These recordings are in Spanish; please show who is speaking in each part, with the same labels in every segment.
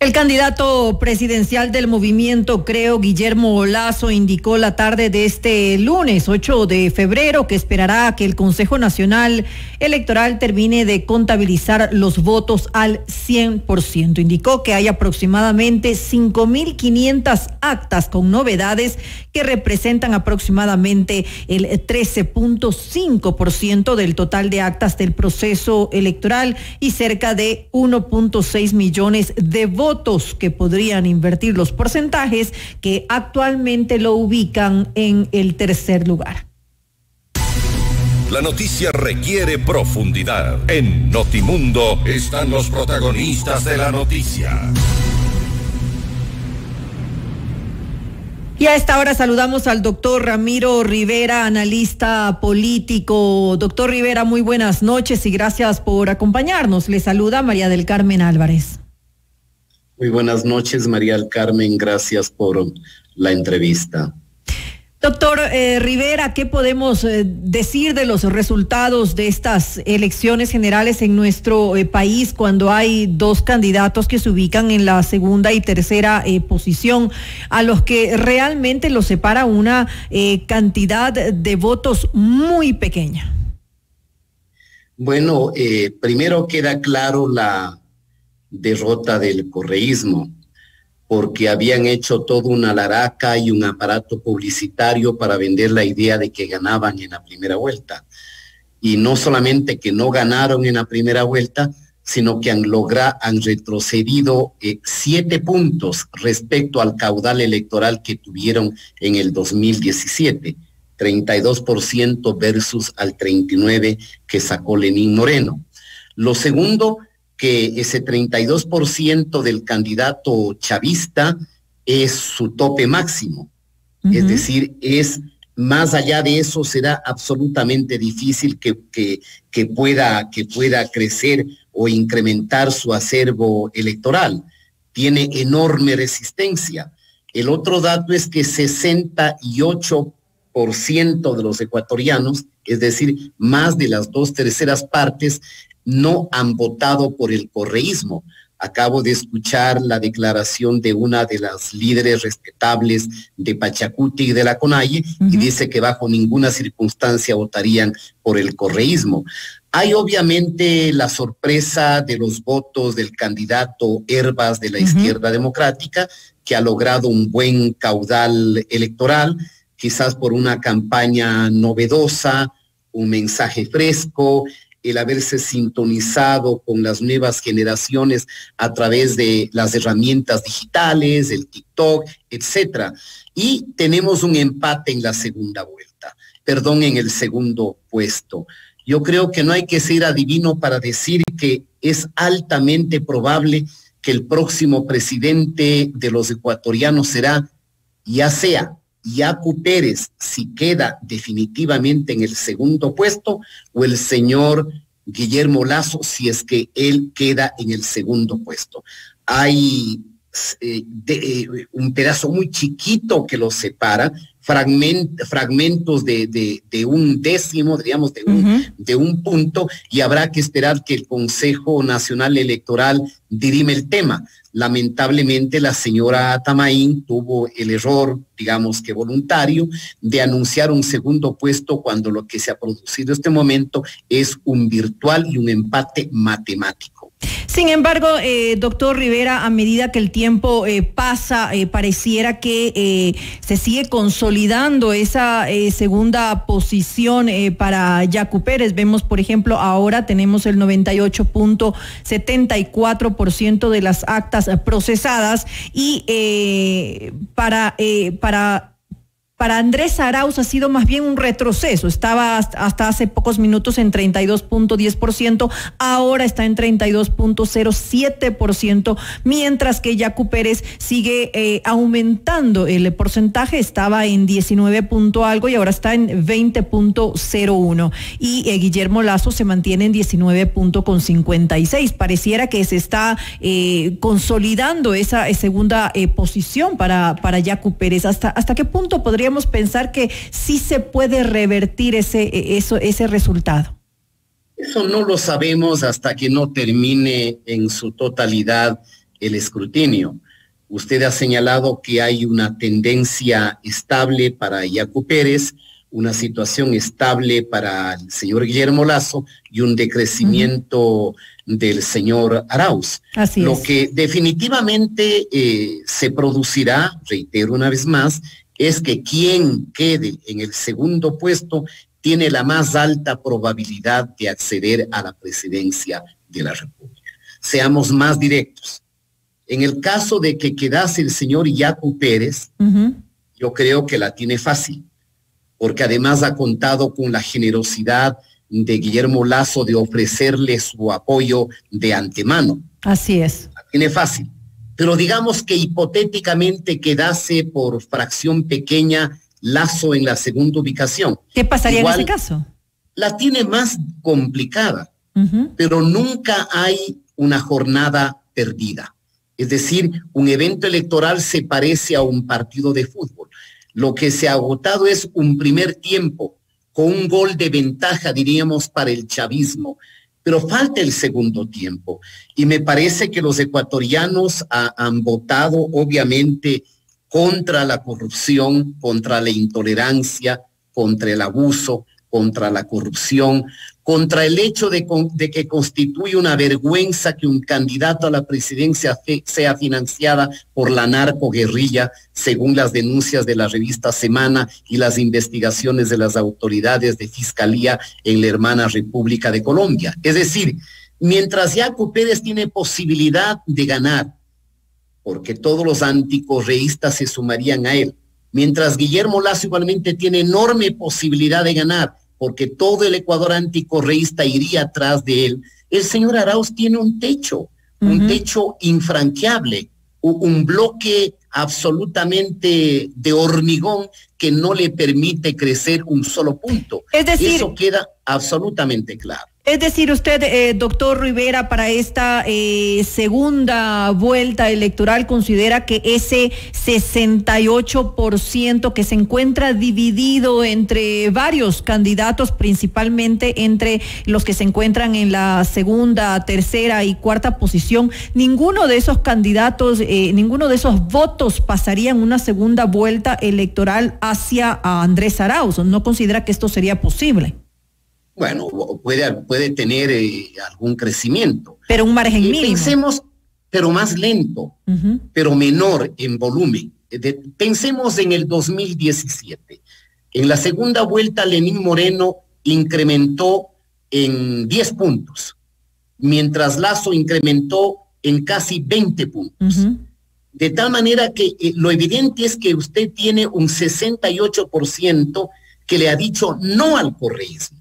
Speaker 1: El candidato presidencial del movimiento Creo, Guillermo Lasso, indicó la tarde de este lunes 8 de febrero que esperará que el Consejo Nacional Electoral termine de contabilizar los votos al 100%. Indicó que hay aproximadamente 5.500 actas con novedades que representan aproximadamente el 13.5% del total de actas del proceso electoral y cerca de 1.6 millones de votos que podrían invertir los porcentajes que actualmente lo ubican en el tercer lugar.
Speaker 2: La noticia requiere profundidad. En Notimundo están los protagonistas de la noticia.
Speaker 1: Y a esta hora saludamos al doctor Ramiro Rivera, analista político. Doctor Rivera, muy buenas noches y gracias por acompañarnos. Le saluda María del Carmen Álvarez.
Speaker 3: Muy buenas noches, María del Carmen. Gracias por la entrevista.
Speaker 1: Doctor Rivera, ¿qué podemos decir de los resultados de estas elecciones generales en nuestro país cuando hay dos candidatos que se ubican en la segunda y tercera posición, a los que realmente los separa una cantidad de votos muy pequeña?
Speaker 3: Bueno, primero queda claro la derrota del correísmo, porque habían hecho toda una laraca y un aparato publicitario para vender la idea de que ganaban en la primera vuelta. Y no solamente que no ganaron en la primera vuelta, sino que han retrocedido 7 puntos respecto al caudal electoral que tuvieron en el 2017, 32% versus al 39% que sacó Lenín Moreno. Lo segundo, que ese 32% del candidato chavista es su tope máximo. Es decir, más allá de eso será absolutamente difícil que pueda crecer o incrementar su acervo electoral. Tiene enorme resistencia. El otro dato es que 68% de los ecuatorianos, es decir, más de las 2/3 partes, no han votado por el correísmo. Acabo de escuchar la declaración de una de las líderes respetables de Pachacuti y de la CONAIE, y dice que bajo ninguna circunstancia votarían por el correísmo. Hay obviamente la sorpresa de los votos del candidato Hervas de la Izquierda Democrática, que ha logrado un buen caudal electoral, quizás por una campaña novedosa, un mensaje fresco, el haberse sintonizado con las nuevas generaciones a través de las herramientas digitales, el TikTok, etcétera. Y tenemos un empate en la en el segundo puesto. Yo creo que no hay que ser adivino para decir que es altamente probable que el próximo presidente de los ecuatorianos será, ya sea Yacu Pérez, si queda definitivamente en el segundo puesto, o el señor Guillermo Lasso, si es que él queda en el segundo puesto. Hay un pedazo muy chiquito que los separa, fragmentos de un décimo, digamos, de un punto, y habrá que esperar que el Consejo Nacional Electoral dirime el tema. Lamentablemente la señora Tamaín tuvo el error, digamos que voluntario, de anunciar un segundo puesto cuando lo que se ha producido en este momento es un virtual y un empate matemático.
Speaker 1: Sin embargo, doctor Rivera, a medida que el tiempo pasa, pareciera que se sigue consolidando esa segunda posición para Yacu Pérez. Vemos, por ejemplo, ahora tenemos el 98.74% de las actas procesadas y para Andrés Arauz ha sido más bien un retroceso. Estaba hasta hace pocos minutos en 32.10%, ahora está en 32.07%, mientras que Yacu Pérez sigue aumentando el porcentaje. Estaba en 19 punto algo y ahora está en 20.01, y Guillermo Lasso se mantiene en 19.56. Pareciera que se está consolidando esa segunda posición para Yacu Pérez. ¿Hasta qué punto podríamos pensar que sí se puede revertir ese resultado?
Speaker 3: Eso no lo sabemos hasta que no termine en su totalidad el escrutinio. Usted ha señalado que hay una tendencia estable para Yacu Pérez, una situación estable para el señor Guillermo Lasso y un decrecimiento del señor Arauz.
Speaker 1: Así
Speaker 3: Lo
Speaker 1: es.
Speaker 3: que definitivamente se producirá, reitero una vez más, es que quien quede en el segundo puesto tiene la más alta probabilidad de acceder a la presidencia de la República. Seamos más directos. En el caso de que quedase el señor Yacu Pérez, yo creo que la tiene fácil, porque además ha contado con la generosidad de Guillermo Lasso de ofrecerle su apoyo de antemano.
Speaker 1: Así es.
Speaker 3: La tiene fácil. Pero digamos que hipotéticamente quedase por fracción pequeña Lasso en la segunda ubicación.
Speaker 1: ¿Qué pasaría
Speaker 3: Igual,
Speaker 1: en ese caso?
Speaker 3: La tiene más complicada, pero nunca hay una jornada perdida. Es decir, un evento electoral se parece a un partido de fútbol. Lo que se ha agotado es un primer tiempo con un gol de ventaja, diríamos, para el chavismo. Pero falta el segundo tiempo. Y me parece que los ecuatorianos han votado, obviamente, contra la corrupción, contra la intolerancia, contra el abuso, contra la corrupción, contra el hecho de que constituye una vergüenza que un candidato a la presidencia sea financiada por la narcoguerrilla, según las denuncias de la revista Semana y las investigaciones de las autoridades de fiscalía en la hermana República de Colombia. Es decir, mientras Yacu Pérez tiene posibilidad de ganar, porque todos los anticorreístas se sumarían a él, mientras Guillermo Lasso igualmente tiene enorme posibilidad de ganar, porque todo el Ecuador anticorreísta iría atrás de él, el señor Arauz tiene un techo infranqueable, un bloque absolutamente de hormigón que no le permite crecer un solo punto.
Speaker 1: Es decir,
Speaker 3: eso queda absolutamente claro.
Speaker 1: Es decir, usted, doctor Rivera, para esta segunda vuelta electoral considera que ese 68% que se encuentra dividido entre varios candidatos, principalmente entre los que se encuentran en la segunda, tercera y cuarta posición, ninguno de esos candidatos, ninguno de esos votos pasaría en una segunda vuelta electoral hacia a Andrés Arauz? ¿No considera que esto sería posible?
Speaker 3: Bueno, puede tener algún crecimiento.
Speaker 1: Pero un margen mínimo.
Speaker 3: Pensemos, pero más lento, pero menor en volumen. Pensemos en el 2017. En la segunda vuelta, Lenín Moreno incrementó en 10 puntos, mientras Lasso incrementó en casi 20 puntos. De tal manera que lo evidente es que usted tiene un 68% que le ha dicho no al correísmo,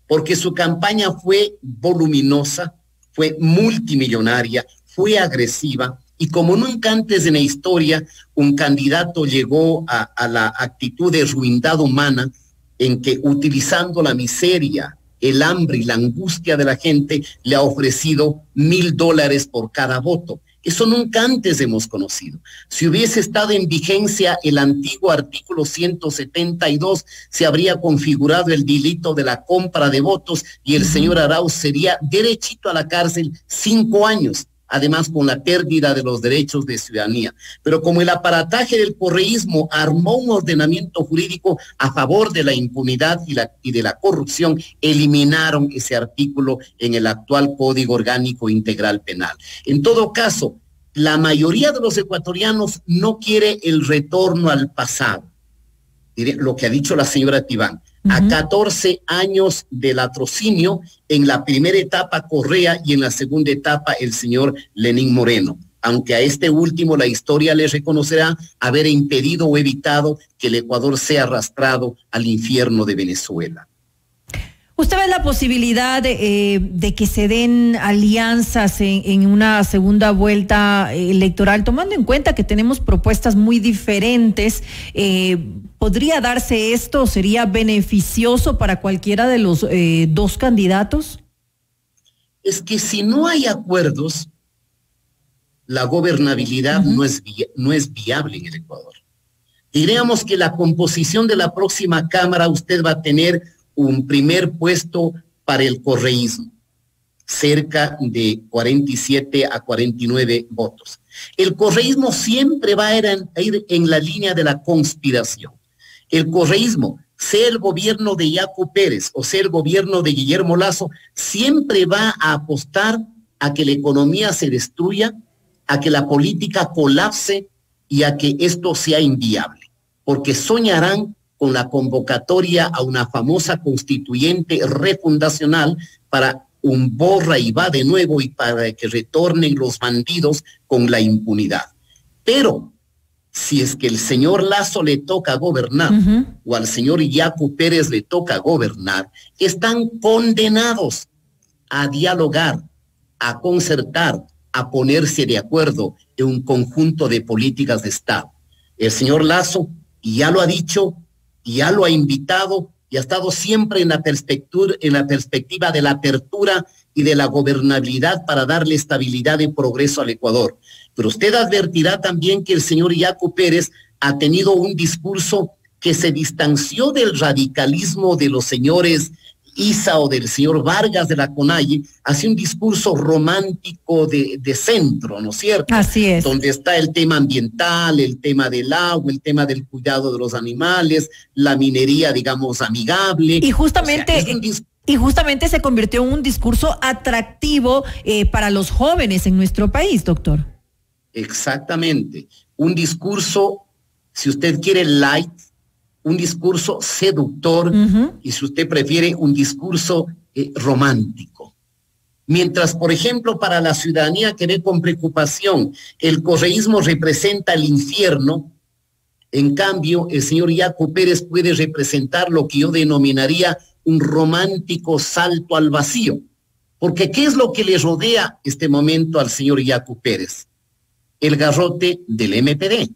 Speaker 3: porque su campaña fue voluminosa, fue multimillonaria, fue agresiva, y como nunca antes en la historia, un candidato llegó a la actitud de ruindad humana en que, utilizando la miseria, el hambre y la angustia de la gente, le ha ofrecido $1,000 por cada voto. Eso nunca antes hemos conocido. Si hubiese estado en vigencia el antiguo artículo 172, se habría configurado el delito de la compra de votos y el señor Arauz sería derechito a la cárcel 5 años, además con la pérdida de los derechos de ciudadanía. Pero como el aparataje del correísmo armó un ordenamiento jurídico a favor de la impunidad y de la corrupción, eliminaron ese artículo en el actual Código Orgánico Integral Penal. En todo caso, la mayoría de los ecuatorianos no quiere el retorno al pasado. Lo que ha dicho la señora Tibán. A 14 años del latrocinio, en la primera etapa Correa y en la segunda etapa el señor Lenín Moreno. Aunque a este último la historia le reconocerá haber impedido o evitado que el Ecuador sea arrastrado al infierno de Venezuela.
Speaker 1: ¿Usted ve la posibilidad de que se den alianzas en una segunda vuelta electoral, tomando en cuenta que tenemos propuestas muy diferentes? ¿Podría darse esto? ¿Sería beneficioso para cualquiera de los dos candidatos? Es que si no hay acuerdos, la gobernabilidad no es viable en el Ecuador. Diríamos que la composición de la próxima Cámara, usted va a tener un primer puesto para el correísmo,
Speaker 3: cerca de 47 a 49 votos. El correísmo siempre va a ir en la línea de la conspiración. El correísmo, sea el gobierno de Yacu Pérez o sea el gobierno de Guillermo Lasso, siempre va a apostar a que la economía se destruya, a que la política colapse y a que esto sea inviable, porque soñarán con la convocatoria a una famosa constituyente refundacional para un borra y va de nuevo y para que retornen los bandidos con la impunidad. Pero si es que el señor Lasso le toca gobernar o al señor Yacu Pérez le toca gobernar, están condenados a dialogar, a concertar, a ponerse de acuerdo en un conjunto de políticas de Estado. El señor Lasso ya lo ha dicho, ya lo ha invitado y ha estado siempre en la perspectiva de la apertura y de la gobernabilidad para darle estabilidad y progreso al Ecuador. Pero usted advertirá también que el señor Yacu Pérez ha tenido un discurso que se distanció del radicalismo de los señores Isa o del señor Vargas de la CONAIE, hace un discurso romántico de centro, ¿no es cierto?
Speaker 1: Así es.
Speaker 3: Donde está el tema ambiental, el tema del agua, el tema del cuidado de los animales, la minería, digamos, amigable.
Speaker 1: Y justamente se convirtió en un discurso atractivo para los jóvenes en nuestro país, doctor.
Speaker 3: Exactamente. Un discurso, si usted quiere, light, un discurso seductor y si usted prefiere un discurso romántico. Mientras, por ejemplo, para la ciudadanía que ve con preocupación el correísmo representa el infierno, en cambio el señor Yacu Pérez puede representar lo que yo denominaría un romántico salto al vacío. Porque ¿qué es lo que le rodea este momento al señor Yacu Pérez? El garrote del MPD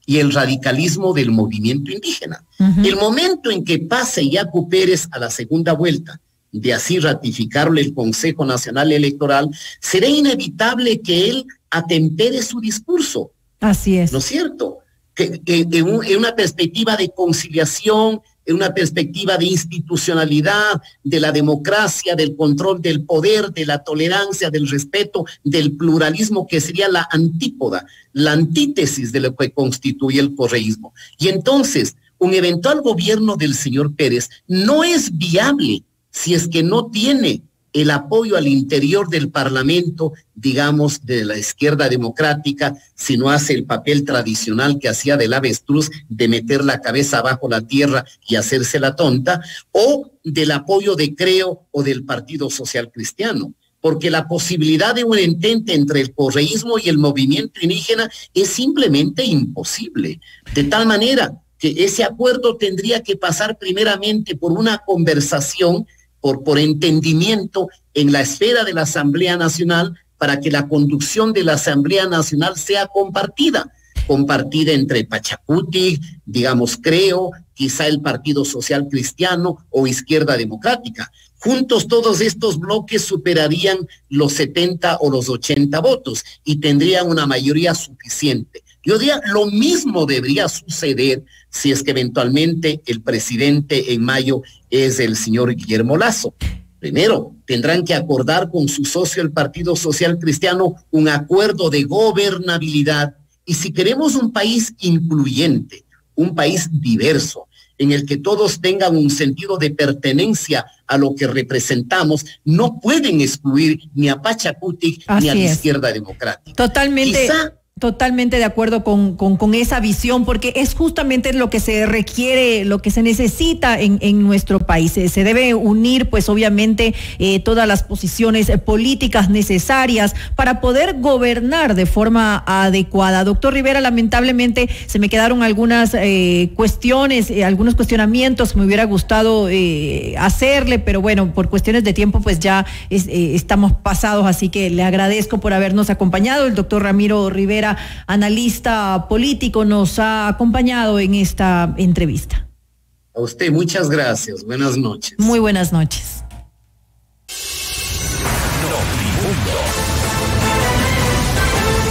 Speaker 3: y el radicalismo del movimiento indígena. El momento en que pase Yacu Pérez a la segunda vuelta, de así ratificarle el Consejo Nacional Electoral, será inevitable que él atempere su discurso.
Speaker 1: Así es.
Speaker 3: ¿No es cierto? Que en una perspectiva de conciliación, en una perspectiva de institucionalidad, de la democracia, del control del poder, de la tolerancia, del respeto, del pluralismo, que sería la antípoda, la antítesis de lo que constituye el correísmo. Y entonces, un eventual gobierno del señor Pérez no es viable si es que no tiene el apoyo al interior del Parlamento, digamos, de la izquierda democrática, si no hace el papel tradicional que hacía del avestruz, de meter la cabeza bajo la tierra y hacerse la tonta, o del apoyo de Creo o del Partido Social Cristiano. Porque la posibilidad de un entente entre el correísmo y el movimiento indígena es simplemente imposible. De tal manera que ese acuerdo tendría que pasar primeramente por una conversación, por entendimiento en la esfera de la Asamblea Nacional, para que la conducción de la Asamblea Nacional sea compartida entre Pachacuti, digamos, Creo, quizá el Partido Social Cristiano o Izquierda Democrática. Juntos todos estos bloques superarían los 70 o los 80 votos y tendrían una mayoría suficiente. Yo diría, lo mismo debería suceder si es que eventualmente el presidente en mayo es el señor Guillermo Lasso. Primero, tendrán que acordar con su socio, el Partido Social Cristiano, un acuerdo de gobernabilidad. Y si queremos un país incluyente, un país diverso, en el que todos tengan un sentido de pertenencia a lo que representamos, no pueden excluir ni a Pachacuti ni a la izquierda democrática.
Speaker 1: Totalmente de acuerdo con esa visión, porque es justamente lo que se requiere, lo que se necesita en nuestro país. Se debe unir, pues obviamente, todas las posiciones políticas necesarias para poder gobernar de forma adecuada. Doctor Rivera, lamentablemente se me quedaron algunas cuestiones, algunos cuestionamientos que me hubiera gustado hacerle, pero bueno, por cuestiones de tiempo, pues ya estamos pasados, así que le agradezco por habernos acompañado. El doctor Ramiro Rivera, analista político, nos ha acompañado en esta entrevista.
Speaker 3: A usted, muchas gracias. Buenas noches.
Speaker 1: Muy buenas noches.